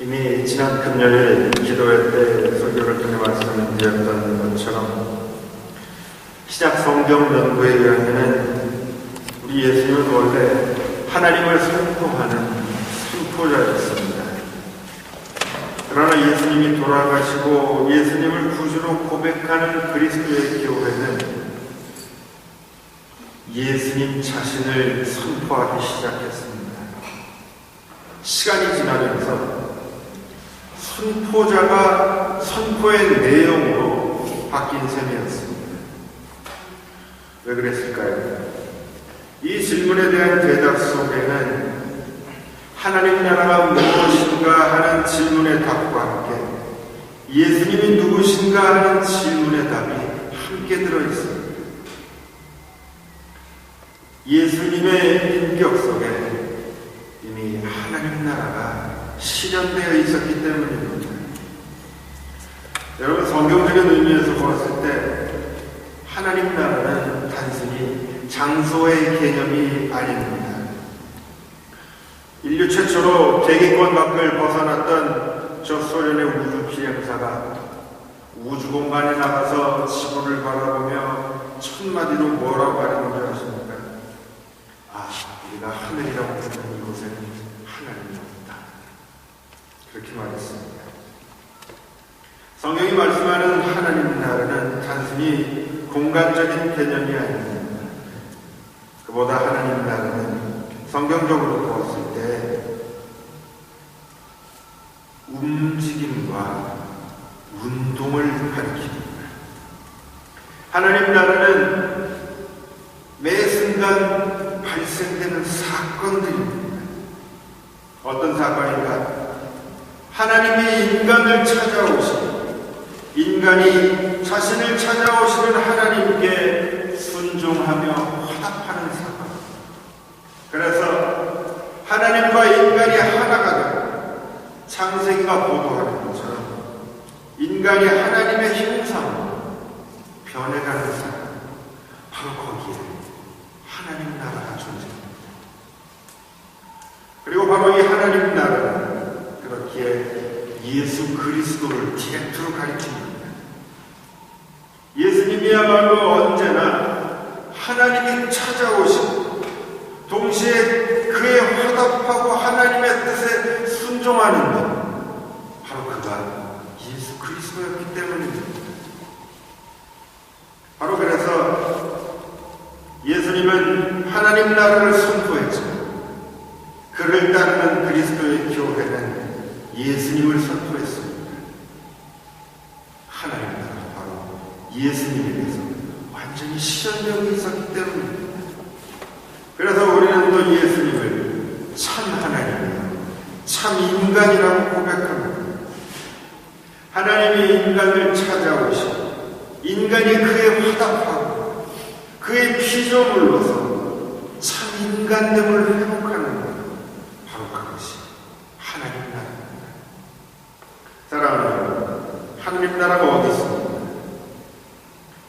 이미 지난 금요일 기도회 때 설교를 통해 말씀드렸던 것처럼 신약 성경 연구에 의하면 우리 예수님은 원래 하나님을 선포하는 선포자였습니다. 그러나 예수님이 돌아가시고 예수님을 구주로 고백하는 그리스도의 교회는 예수님 자신을 선포하기 시작했습니다. 시간이 지나면서 선포자가 선포의 내용으로 바뀐 셈이었습니다. 왜 그랬을까요? 이 질문에 대한 대답 속에는 하나님 나라가 무엇인가 하는 질문의 답과 함께 예수님이 누구신가 하는 질문의 답이 함께 들어있습니다. 예수님의 인격 속에 이미 하나님 나라가 실현되어 있었기 때문입니다. 여러분, 성경적인 의미에서 보았을 때 하나님 나라는 단순히 장소의 개념이 아닙니다. 인류 최초로 대기권 밖을 벗어났던 저 소련의 우주 비행사가 우주 공간에 나가서 지구를 바라보며 첫마디로 뭐라고 말했는 줄 아십니까? 우리가 하늘이라고 부르는 이곳에는 하나님이 없다. 그렇게 말했습니다. 성경이 말씀하는 하나님 나라는 단순히 공간적인 개념이 아닙니다. 그보다 하나님 나라는 성경적으로 보았을 때 움직임과 운동을 가리킵니다. 하나님 나라는 매 순간 발생되는 사건들입니다. 어떤 사건인가? 하나님이 인간을 찾아오시고 인간이 자신을 찾아오시는 하나님께 순종하며 화답하는 사건. 그래서 하나님과 인간이 하나가 되고 창세기가 보도하는 것처럼 인간이 하나님의 형상으로 변해가는 사건. 바로 거기에 하나님 나라가 존재합니다. 그리고 바로 이 하나님 나라는 그렇기에 예수 그리스도를 디렉트로 가리킵니다. 예수님이야말로 언제나 하나님이 찾아오시고 동시에 그에 화답하고 하나님의 뜻에 순종하는 것, 바로 그가 예수 그리스도였기 때문입니다. 바로 그래서 예수님은 하나님 나라를 선포했지만 그를 따르는 그리스도의 교회는 예수님을 선포했습니다. 하나님 나라가 바로 예수님에게서 완전히 실현되어 있었기 때문입니다. 그래서 우리는 또 예수님을 참 하나님이요 참 인간이라고 고백합니다. 하나님이 인간을 찾아오시고 인간이 그에 화답하고 그의 피조물로서 참 인간됨을 회복하는 것, 바로 그것이 하나님 나라입니다. 사랑하는 여러분, 하나님 나라가 어디 있습니까?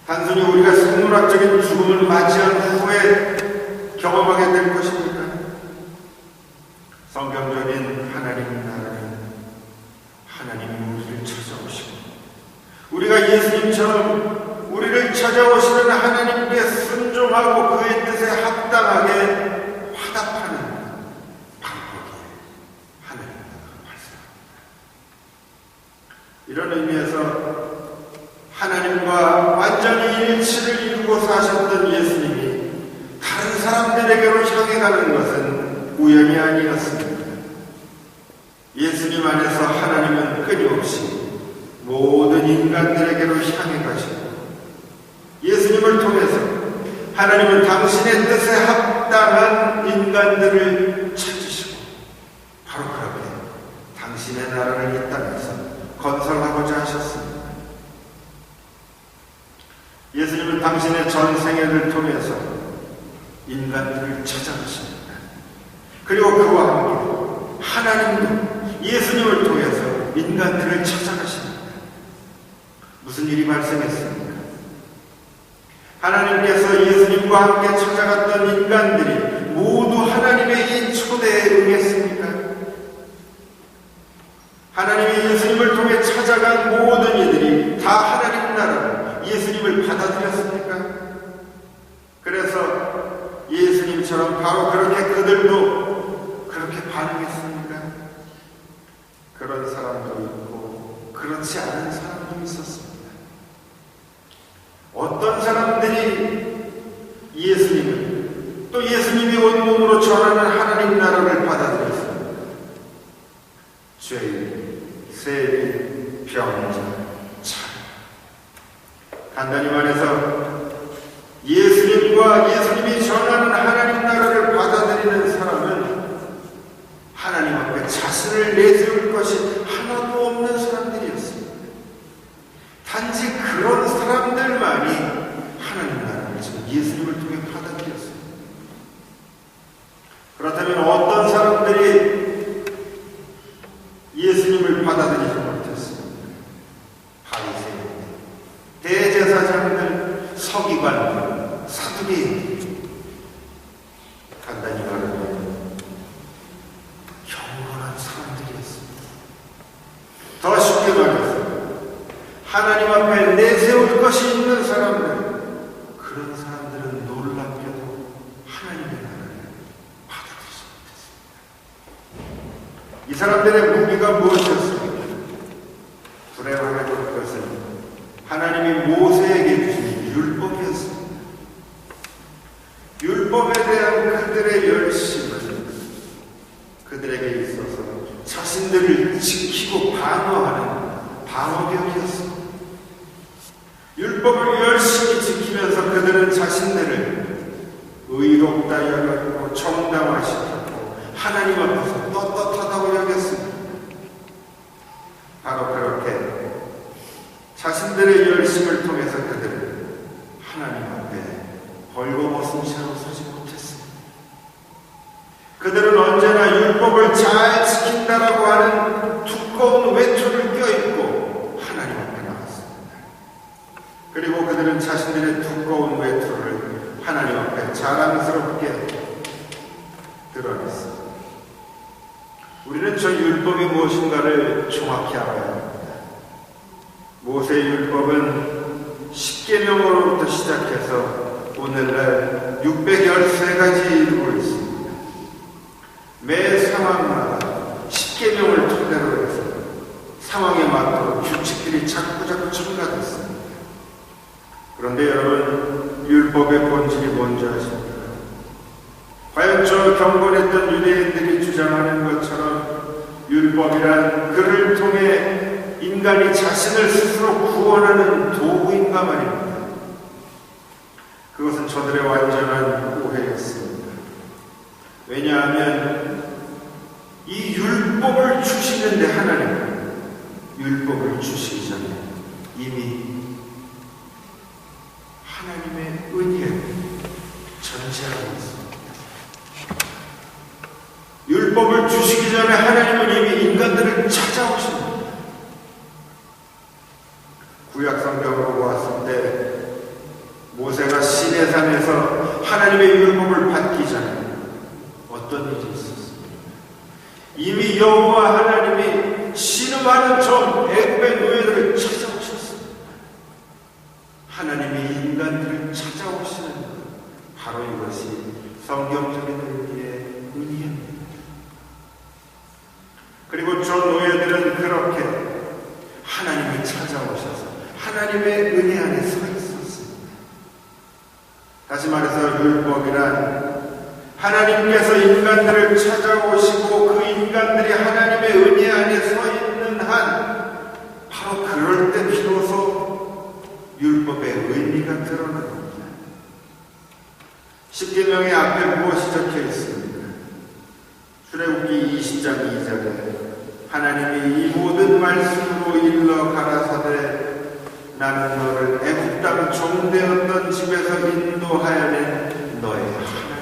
단순히 우리가 생물학적인 죽음을 맞이한 후에 경험하게 될 것입니까? 성경적인 하나님 나라는 하나님이 우리를 찾아오시고 우리가 예수님처럼 우리를 찾아오시는 하나님께 순종하고 그의 뜻에 합당하게 화답하는 바로 거기에 하나님 나라가 발생합니다. 이런 의미에서 하나님과 완전히 일치를 이루고 사셨던 예수님이 다른 사람들에게로 향해 가는 것은 우연이 아니었습니다. 예수님 안에서 하나님은 끊임없이 모든 인간들에게로 향해 가시고 예수님을 통해서 하나님은 당신의 뜻에 합당한 인간들을 찾으시고 바로 그렇게 당신의 나라를 이 땅에서 건설하고자 하셨습니다. 예수님은 당신의 전생애를 통해서 인간들을 찾아가십니다. 그리고 그와 함께 하나님도 예수님을 통해서 인간들을 찾아가십니다. 무슨 일이 발생했습니까? 하나님께서 예수님과 함께 찾아갔던 인간들이 모두 하나님의 이 초대에 응했습니까? 시작한 모든 이들이 다 하나님 나라로 예수님을 받아들였습니까? 그래서 예수님처럼 바로 그렇게 그들도 그렇게 반응했습니까? 그런 사람도 있고 그렇지 않은 사람도 있었습니다. 어떤 사람들이 예수님을 또 예수님이 온몸으로 전하는 하나님 나라를 받아들였습니다. 죄인, 세리, 병자, 참. 간단히 말해서 예수님과 예수님이 전하는 하나님 나라를 받아들이는 사람은 하나님 앞에 자신을 내세울 것이 하나도 없는 사람들이었습니다. 단지 그런 사람들만이 하나님 나라를 지금 예수님을 통해 받아들였습니다. 그렇다면 어떤 사람들이 예수님을 받아들이지 못했습니다. 바리새인들, 대제사장들, 서기관들, 사두개인들, 간단히 말하면 경건한 사람들이었습니다. 더 쉽게 말해서 하나님 앞에 내세울 것이 있는 사람들, 그런 사람들은 놀랍게도 하나님의 나라를 받아들이지 못했습니다. 이 사람들의 무기가 무엇이었습니까? 불행하게도 그것은 하나님이 모세에게 주신 율법이었습니다. 율법에 대한 그들의 열심은 그들에게 있어서 자신들을 지키고 방어하는 방어벽이었습니다. 율법을 열심히 지키면서 그들은 자신들을 의롭다 여겼고 정당화시켰고 하나님 앞에서 떳떳하다고 여겼습니다. 바로 그렇게 자신들의 열심을 통해서 그들은 하나님 앞에 벌거벗은 채로 서지 못했습니다. 그들은 언제나 율법을 잘 지킨다라고 하는 두꺼운 외투를 껴입고 하나님 앞에 나갔습니다. 그리고 그들은 자신들의 두꺼운 외투를 하나님 앞에 자랑스럽게 드러냈습니다. 우리는 저 율법이 무엇인가를 정확히 알아야 합니다. 모세의 율법은 10계명으로부터 시작해서 오늘날 613가지 이루고 있습니다. 매 상황마다 10계명을 토대로 해서 상황에 맞도록 규칙들이 자꾸자꾸 첨가됐습니다. 그런데 여러분, 율법의 본질이 뭔지 아십니까? 과연 저 경건했던 유대인들이 주장하는 것처럼 율법이란 그를 통해 인간이 자신을 스스로 구원하는 도구인가 말입니다. 그것은 저들의 완전한 오해였습니다. 왜냐하면 이 율법을 주시는데 하나님은 율법을 주시기 전에 이미 하나님의 은혜를 전제하고 있습니다. 율법을 주시기 전에 하나님은 이미 인간들을 찾아오십니다. 구약 성경으로 보았을 때 모세가 시내산에서 하나님의 율법을 받기 전에 어떤 일이 있었습니까? 이미 여호와 하나님이 신음하는 저 애굽의 노예들을 찾아오셨습니다. 하나님이 인간들을 찾아오시는 것, 바로 이것이 성경적인 의미의 은혜입니다. 그리고 저 노예들은 그렇게 하나님이 찾아오셔서 하나님의 은혜 안에 서 있었습니다. 다시 말해서 율법이란 하나님께서 인간들을 찾아오시고 그 인간들이 하나님의 은혜 안에 서 있는 한 바로 그럴 때 비로소 율법의 의미가 드러납니다. 십계명의 앞에 무엇이 적혀 있습니까? 출애굽기 20장 2절에 하나님이 이 모든 말씀으로 일러 가라사대 나는 너를 애굽 땅 종되었던 집에서 인도하여 낸 너의 하나님이다.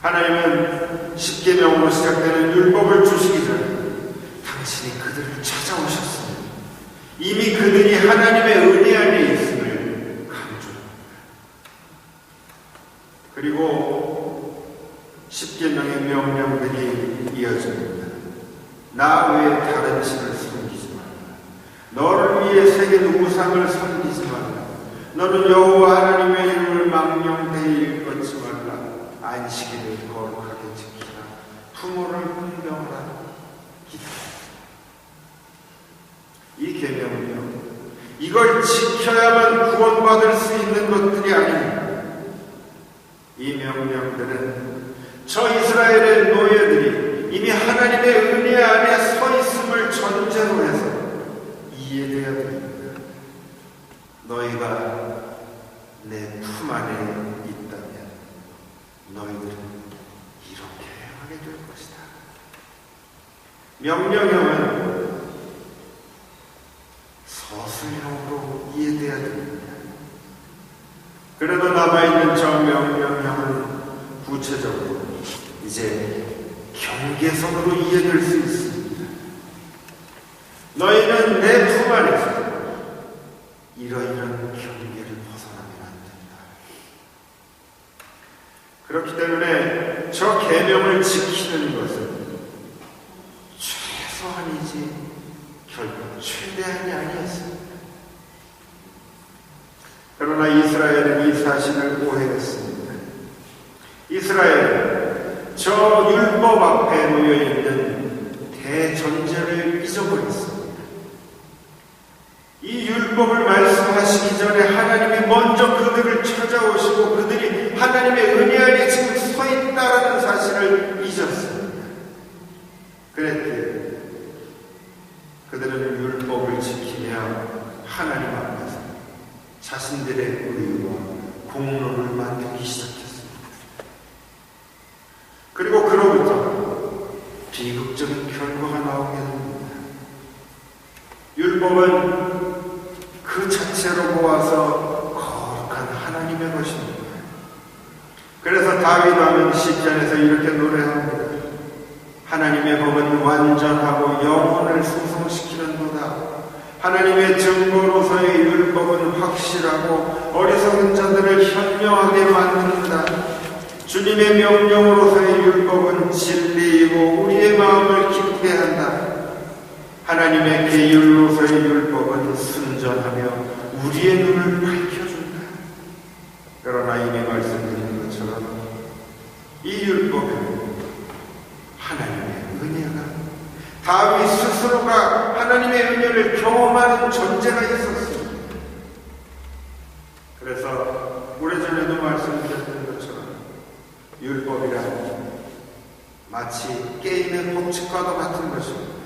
하나님은 십계명으로 시작되는 율법을 주시기 전에 당신이 그들을 찾아오셨습니다. 이미 그들이 하나님의 은혜 안에 있음을 강조합니다. 그리고 십계명의 명령들이 이어집니다. 나 외에 다른 신을 섬기지 거기에 새긴 우상을 섬기지 말라. 너는 여호와 하나님의 이름을 망령되이 일컫지 말라. 안식일을 거룩하게 지키라. 부모를 공경하라. 이 계명은요, 이걸 지켜야만 구원받을 수 있는 것들이 아닙니다. 이 명령들은 저 이스라엘의 노예들이 이미 하나님의 은혜 안에 서 있음을 전제로 해서 이해되어야 됩니다. 너희가 내 품 안에 있다면 너희들은 이렇게 하게 될 것이다. 명령형은 서술형으로 이해돼야 됩니다. 그래도 남아있는 저 명령형은 구체적으로 이제 경계선으로 이해될 수 있습니다. 너희는 내 품 안에서 이러이러한 경계를 벗어나면 안 된다. 그렇기 때문에 저 계명을 지키는 것은 최소한이지 결국 최대한이 아니었습니다. 그러나 이스라엘은 이 사실을 오해했습니다. 이스라엘은 저 율법 앞에 놓여있는 대전제를 잊어버렸습니다. 이 율법을 말씀하시기 전에 하나님이 먼저 그들을 찾아오시고 그들이 하나님의 은혜 안에 지금 서 있다라는 사실을 잊었습니다. 그랬기에 그들은 율법을 지키며 하나님 앞에서 자신들의 의와 공로를 만들기 시작했습니다. 그리고 그로부터 비극적인 결과가 나오게 됩니다. 율법은 그 자체로 모아서 거룩한 하나님의 것입니다. 그래서 다윗왕은 시편에서 이렇게 노래합니다. 하나님의 법은 완전하고 영혼을 소성시키는도다. 하나님의 증거로서의 율법은 확실하고 어리석은 자들을 현명하게 만든다. 주님의 명령으로서의 율법은 진리이고 우리의 마음을 기쁘게 한다. 하나님의 계율로서의 율법은 순전하며 우리의 눈을 밝혀준다. 그러나 이미 말씀드린 것처럼 이 율법은 하나님의 은혜가 다윗 스스로가 하나님의 은혜를 경험하는 전제가 있었습니다. 그래서 오래전에도 말씀드렸던 것처럼 율법이란 마치 게임의 법칙과도 같은 것입니다.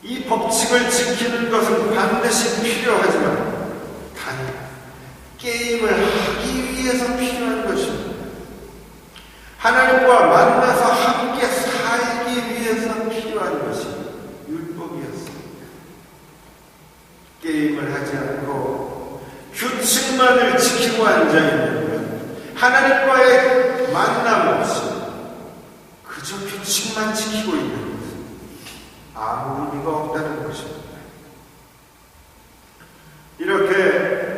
이 법칙을 지키는 것은 반드시 필요하지만 단 게임을 하기 위해서 필요한 것입니다. 하나님과 만나서 함께 살기 위해서 필요한 것이 율법이었습니다. 게임을 하지 않고 규칙만을 지키고 앉아있는 하나님과의 만남 없이 그저 규칙만 지키고 있는 것은 아무 의미가 없다는 것입니다. 이렇게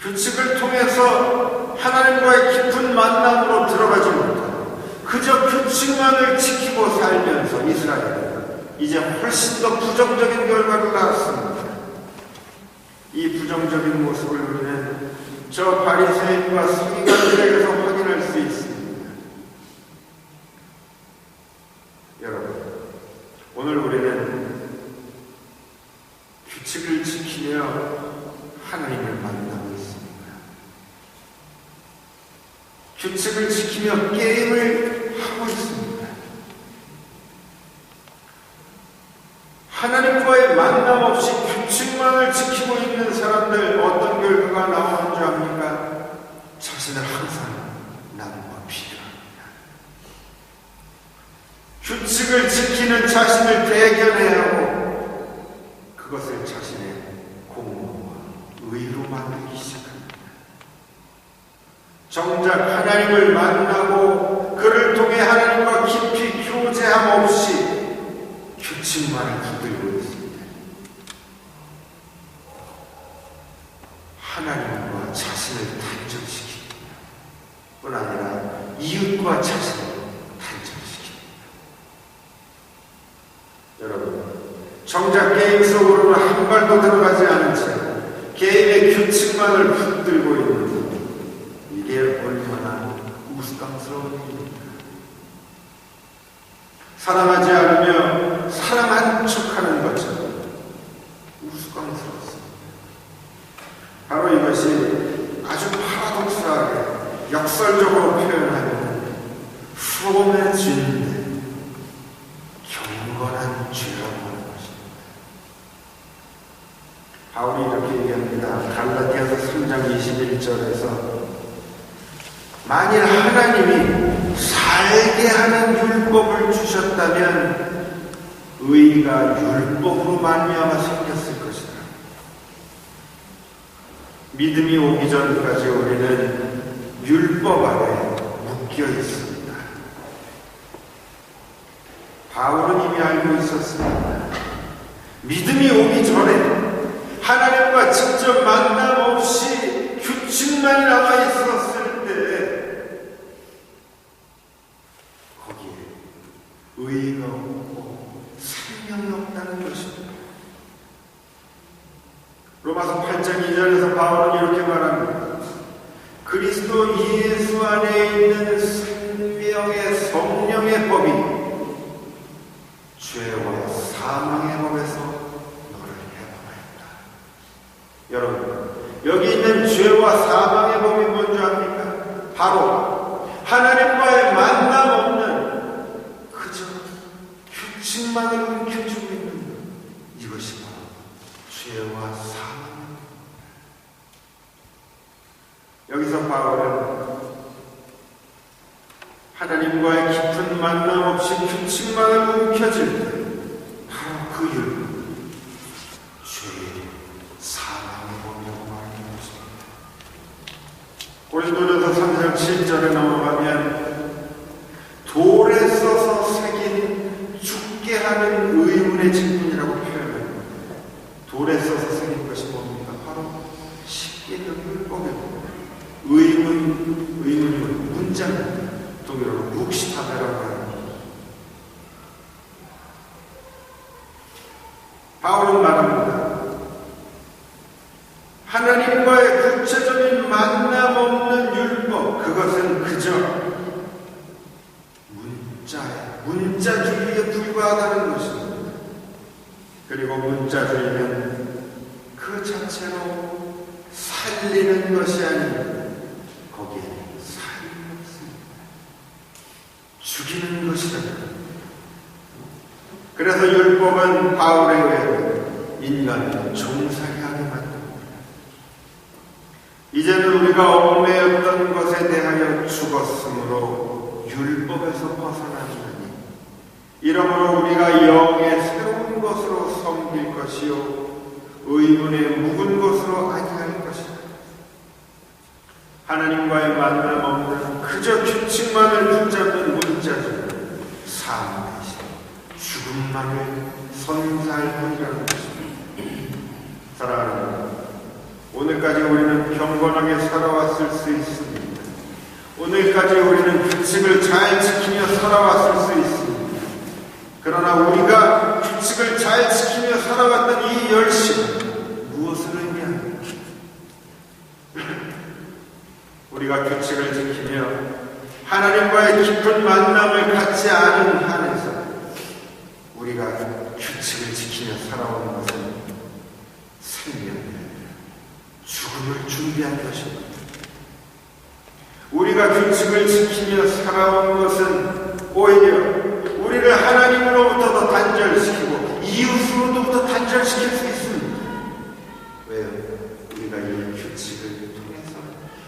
규칙을 통해서 하나님과의 깊은 만남으로 들어가지 못하고 그저 규칙만을 지키고 살면서 이스라엘은 이제 훨씬 더 부정적인 결과를 낳았습니다. 이 부정적인 모습을 우리는 저 바리새인과 서기관들에게서 확인할 수 있습니다. 여러분, 오늘 우리는 규칙을 지키며 하나님을 만나고 있습니다. 규칙을 지키며 게임을 하고 있습니다. 하나님과의 만남 없이 규칙만을 지키고 있는 사람들 어떤 결과가 나오는 줄 압니까? 자신을 항상 남과 비교합니다. 규칙을 지키는 자신을 대견해야 하고 그것을 자신의 공로와 의로 만들기 시작합니다. 정작 하나님을 만나고 그를 통해 하나님과 깊이 교제함 없이 규칙만을 붙들고 있습니다. 하나님과 자신을 단절시킵니다. 뿐 아니라 이웃과 자신을 단절시킵니다. 여러분, 정작 게임 속으로는 한 발도 들어가지 않은 채 게임의 규칙만을 붙들고 있는 이게 얼마나 우스꽝스러운 일입니까? 사랑하지 않으며 사랑한 척하는 것처럼 우스꽝스럽습니다. 바로 이것이 아주 파라독스하게 역설적으로 표현하면 소음의 죄인데 경건한 죄라고 하는 것입니다. 바울이 이렇게 얘기합니다. 갈라디아서 3장 21절에서 만일 하나님이 살게 하는 율법을 주셨다면 의가 율법으로 말미암아 생겼을 것이다. 믿음이 오기 전까지 우리는 율법 아래 묶여 있습니다. 바울은 이미 알고 있었습니다. 믿음이 오기 전에 하나님과 직접 만남 없이 규칙만 남아 있었을 때 거기에 의의가 없고 생명이 없다는 것입니다. 로마서 8장 2절에서 바울은 이렇게 말합니다. 그리스도 예수 안에 있는 생명의 성령의 법이 죄와 사망의 법에서 너를 해방하였다. 여러분, 여기 있는 죄와 사망의 법이 뭔지 압니까? 바로 하나님과의 만남 없는 그저 규칙만을 움켜쥐고 있는 이것이 바로 죄와 사망. 여기서 바울은 하나님과의 깊은 만남 없이 규칙만을 움켜쥘 때 바로 그 율법, 죄의 사망의 법이라고 말하는 것입니다. 고린도전서 3장 7절에 넘어가면 돌에 써서 새긴 죽게 하는 의문의 직분이라고 표현합니다. 돌에 써서 새긴 것이 뭡니까? 바로 십계명 율법입니다. 의문은 문자입니다. 독일어로 묵시타베라고 합니다. 바울은 말합니다. 하나님과의 구체적인 만남 없는 율법, 그것은 그저 문자주의에 불과하다는 것입니다. 그리고 문자주의는 그 자체로 살리는 것이 아닙니다. 거기에 살이 없습니다. 죽이는 것이다. 그래서 율법은 바울에 의해 인간을 종살이 하게 만듭니다. 이제는 우리가 얽매였던 것에 대하여 죽었으므로 율법에서 벗어나주니 이러므로 우리가 영의 새로운 것으로 섬길 것이요 의문의 묵은 것으로 아니할 것이다. 하나님과의 만남 없는 그저 규칙만을 붙잡는 문자주의, 삶 대신 죽음만을 선사할 뿐이라는 것입니다. 사랑하는 여러분, 오늘까지 우리는 경건하게 살아왔을 수 있습니다. 오늘까지 우리는 규칙을 잘 지키며 살아왔을 수 있습니다. 그러나 우리가 규칙을 잘 지키며 살아왔던 이 열심은 무엇을 의미합니까? 우리가 규칙을 지키며 하나님과의 깊은 만남을 갖지 않은 한에서 우리가 규칙을 지키며 살아오는 것은 생명이 아니라 죽음을 준비한 것입니다. 우리가 규칙을 지키며 살아온 것은 오히려 우리를 하나님으로부터 더 단절시키고 이웃으로부터 단절시킬 수 있습니다. 왜요? 우리가 이 규칙을 통해서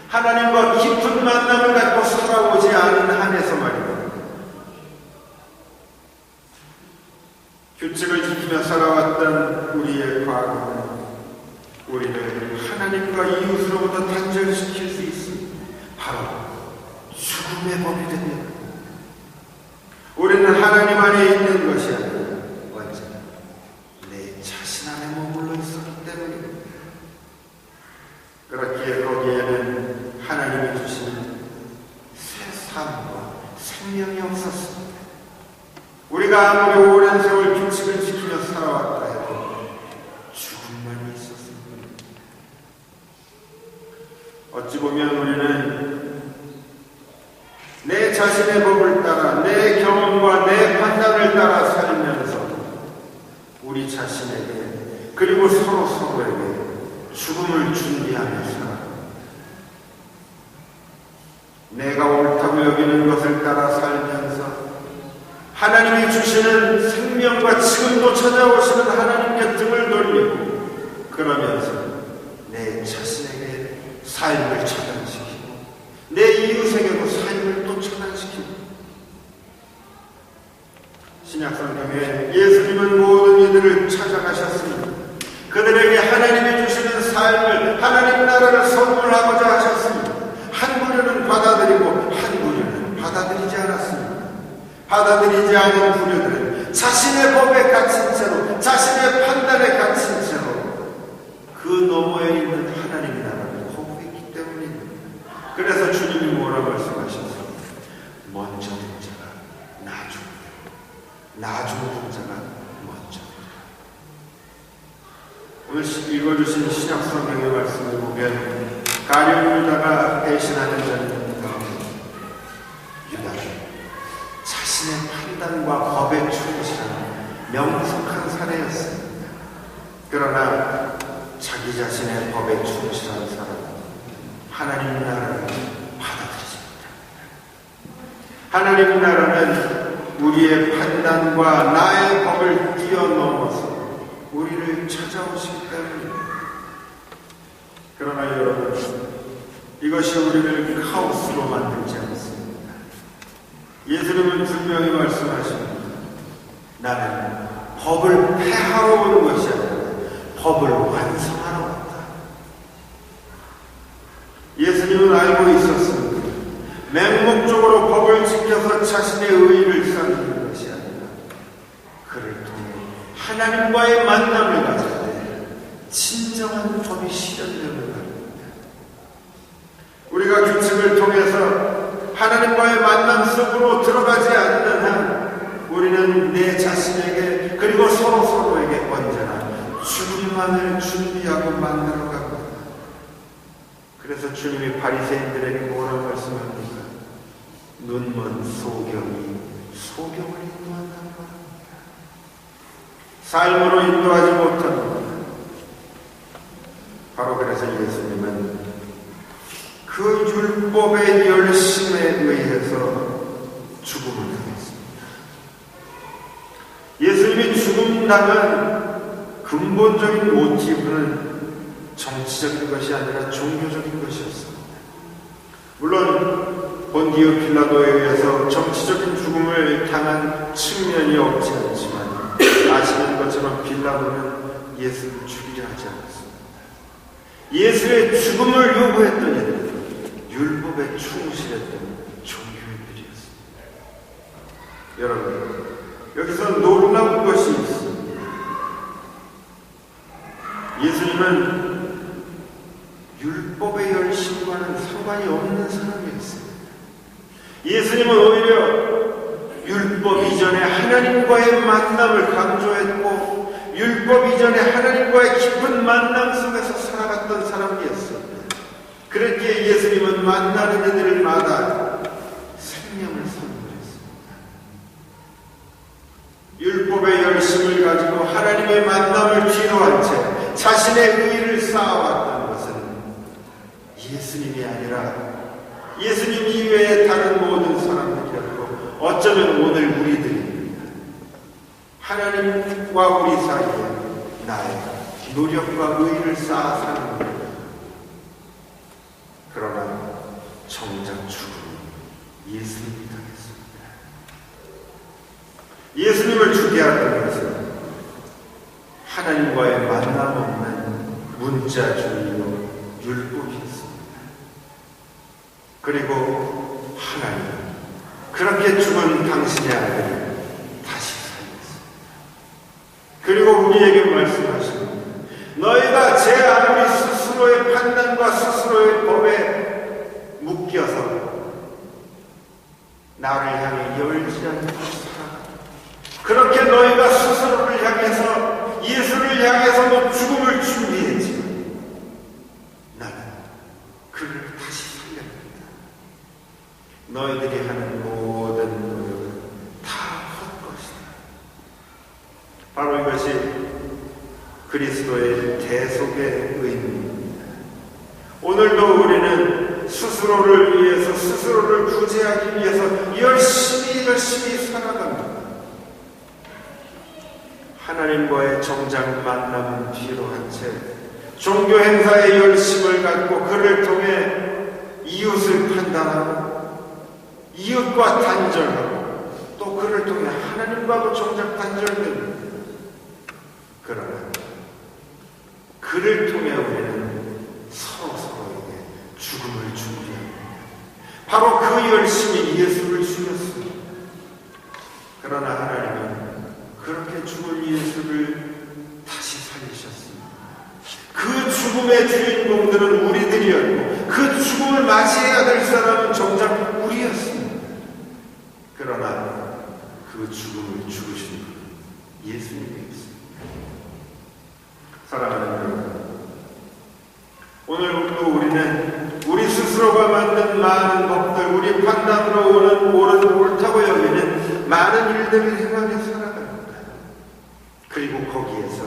하나님과 깊은 만남을 갖고 살아오지 않은 한에서 말입니다. 규칙을 지키며 살아왔던 우리의 과거는 우리를 하나님과 이웃으로부터 단절시킬 수 있습니다. 바로 죽음의 법이 됩니다. 우리는 하나님 안에 있는 것이 아니라 언제나 내 자신 안에 머물러 있었기 때문입니다. 그렇기에 거기에는 하나님이 주시는 새 삶과 생명이 없었습니다. 우리가 아무리 오랜 세월 규칙을 지키며 살아왔다 해도 어찌 보면 우리는 내 자신의 법을 따라 내 경험과 내 판단을 따라 살면서 우리 자신에게 그리고 서로에게 죽음을 준비하며 살아갑니다. 내가 옳다고 여기는 것을 따라 살면서 하나님이 주시는 생명과 지금도 찾아오시는 하나님께 등을 돌리고 그러면서 내 자신에게 삶을 차단시키고 내 이웃에게도 삶을 또 차단시키고 신약성경에 예수님은 모든 이들을 찾아가셨습니다. 그들에게 하나님이 주시는 삶을 하나님 나라를 선물하고자 하셨습니다. 한 부류는 받아들이고 한 부류는 받아들이지 않았습니다. 받아들이지 않은 부류들은 자신의 법에 갇힌 채로 자신의 판단에 갇힌 채로 그 너머에 있는 하나님의 나라를 거부했기 때문입니다. 그래서 주님이 뭐라 말씀하셨어요? 먼저 든 자가 나중 든 자가 먼저. 오늘 읽어주신 신약성경의 말씀을 보면 가룟 유다가 배신하는 자입니다. 유다 자신의 판단과 법에 충실한 명석한 사례였습니다. 그러나 자기 자신의 법에 충실한 사람은 하나님 나라를 받아들이지 못합니다. 하나님 나라는 우리의 판단과 나의 법을 뛰어넘어서 우리를 찾아오시기 때문입니다. 그러나 여러분, 이것이 우리를 카오스로 만들지 않습니다. 예수님은 분명히 말씀하십니다. 나는 법을 폐하러 온 것이 아니라 법을 완성하러 왔다. 예수님은 알고 있었습니다. 맹목적으로 법을 지켜서 자신의 의의를 쌓는 것이 아니라 그를 통해 하나님과의 만남을 가질 때 진정한 법이 실현되는 것입니다. 우리가 규칙을 통해서 하나님과의 만남 속으로 들어가지 않는 한 우리는 내 자신에게 그리고 서로에게 언제나 죽음만을 준비하고 만들어 갑니다. 그래서 주님이 바리새인들에게 뭐라고 말씀합니까? 눈먼 소경이 소경을 인도한다는 겁니다. 삶으로 인도하지 못한 겁니다. 바로 그래서 예수님은 그 율법의 열심에 의해서 죽음을 당했습니다. 예수님이 죽음 당한 근본적인 모티브는 정치적인 것이 아니라 종교적인 것이었습니다. 물론 본디오 필라도에 의해서 정치적인 죽음을 당한 측면이 없지 않지만 아시는 것처럼 필라도는 예수를 죽이려 하지 않았습니다. 예수의 죽음을 요구했던 이들은 율법에 충실했던 종교인들이었습니다. 여러분, 여기서 놀라운 것이 있습니다. 예수님은 율법의 열심과는 상관이 없는 사람이었습니다. 예수님은 오히려 율법 이전에 하나님과의 만남을 강조했고 율법 이전에 하나님과의 깊은 만남 속에서 살아갔던 사람이었습니다. 그렇기에 예수님은 만나는 이들마다 생명을 선물했습니다. 율법의 열심을 가지고 하나님의 만남을 뒤로한 채 자신의 의의를 쌓아왔던 것은 예수님이 아니라 예수님 이외의 다른 모든 사람들이었고 어쩌면 오늘 우리들입니다. 하나님과 우리 사이에 나의 노력과 의의를 쌓아 사는 것. 그러나 정작 죽음은 예수님이 당했습니다. 예수님을 죽게 하던 것은 하나님과의 만남 없는 문자주의로 율법이었습니다. 그리고 하나님, 그렇게 죽은 당신의 아들을 다시 살렸습니다. 그리고 우리에게 말씀하십니다. 너희가 제 아무리 스스로의 판단과 스스로의 법에 묶여서 나를 향해 열지 않고 살아가. 그렇게 너희가 스스로를 향해서 예수를 향해서 너 죽음을 준비했지만 나는 그를 다시 살려냅니다. 너희들이 하는 모든 노력은 다 헛것이다. 바로 이것이 그리스도의 대속의 의미입니다. 오늘도 우리는 스스로를 위해서, 스스로를 구제하기 위해서 열심히 살아갑니다. 하나님과의 정작 만남은 뒤로 한 채 종교 행사에 열심을 갖고 그를 통해 이웃을 판단하고 이웃과 단절하고 또 그를 통해 하나님과도 정작 단절됩니다. 그러나 그를 통해 우리는 서로에게 죽음을 준비합니다. 바로 그 열심이 예수를 죽였습니다. 그러나 하나님은 그렇게 죽은 예수를 다시 살리셨습니다. 그 죽음의 주인공들은 우리들이었고 그 죽음을 맞이해야 될 사람은 정작 우리였습니다. 그러나 그 죽음을 죽으신 분은 예수님이었습니다. 사랑하는 여러분, 오늘도 우리는 우리 스스로가 만든 많은 법들, 우리 판단으로 오는 옳다고 여기는 많은 일들을 행하며 살아갑니다. 그리고 거기에서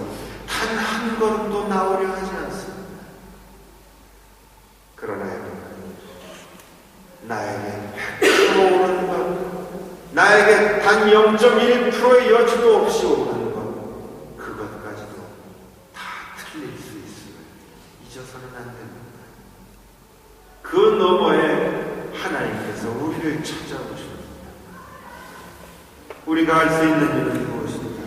단 한 걸음도 나오려 하지 않습니다. 그러나 여러분, 나에게 100% 오는 것, 나에게 단 0.1%의 여지도 없이 오는 것, 그것까지도 다 틀릴 수 있음을 잊어서는 안 됩니다. 그 너머에 하나님께서 우리를 찾아오십니다. 우리가 할 수 있는 일은 무엇입니까?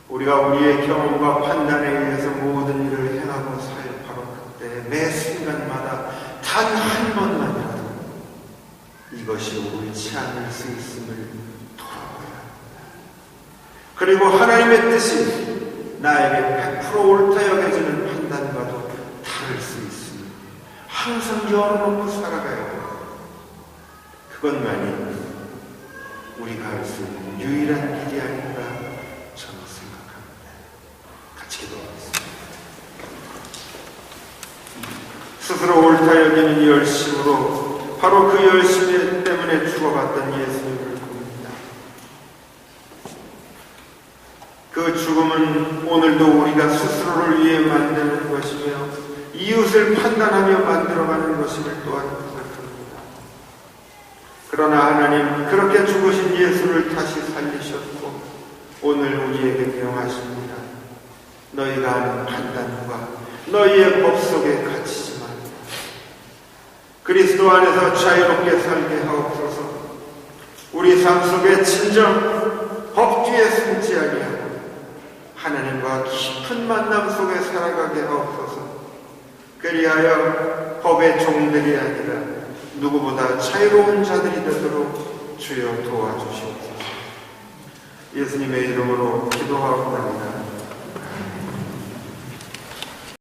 우리가 우리의 경험과 판단에 의해서 모든 일을 행하고 살 바로 그때 매 순간마다 단 한 번만이라도 이것이 옳지 않을 수 있음을 돌아보아야 합니다. 그리고 하나님의 뜻이 나에게 100% 옳다 여겨지는 판단과도 다를 수 있음을 항상 열어놓고 살아가야 합니다. 그것만이 우리가 할 수 있는 유일한 길이 아닌가 저는 생각합니다. 같이 기도하겠습니다. 스스로 옳다 여기는 열심으로 바로 그 열심 때문에 죽어갔던 예수님을 봅니다. 그 죽음은 오늘도 우리가 스스로를 위해 만드는 것이며 이웃을 판단하며 만들어가는 것임을 또한 고백합니다. 그러나 하나님 그렇게 죽으신 예수를 다시 살리셨고 오늘 우리에게 명하십니다. 너희가 하는 판단과 너희의 법 속에 갇히지 말라. 그리스도 안에서 자유롭게 살게 하옵소서. 우리 삶 속에 진정 법 뒤에 숨지 아니하고 하나님과 깊은 만남 속에 살아가게 하옵소서. 그리하여 법의 종들이 아니라 누구보다 자유로운 자들이 되도록 주여 도와주시옵소서. 예수님의 이름으로 기도하옵나이다.